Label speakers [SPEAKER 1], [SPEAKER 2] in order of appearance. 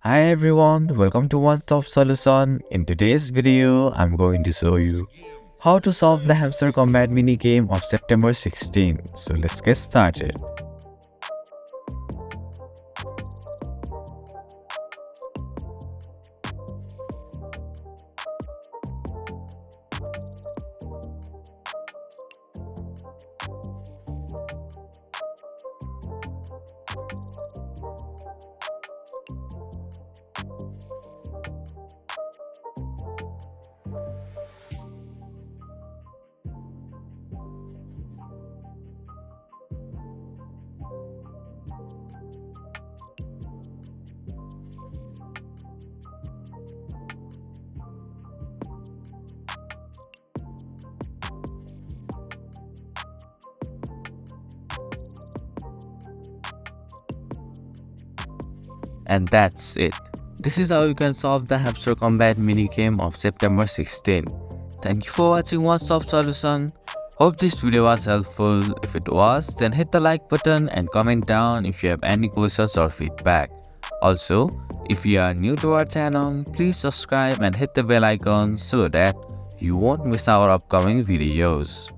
[SPEAKER 1] Hi everyone, welcome to One Stop Solution. In today's video, I'm going to show you how to solve the Hamster Kombat mini game of September 16. So let's get started. And that's it. This is how you can solve the Hamster Kombat mini game of September 16. Thank you for watching One Stop Solution. Hope this video was helpful. If it was, then hit the like button and comment down if you have any questions or feedback. Also, if you are new to our channel, please subscribe and hit the bell icon so that you won't miss our upcoming videos.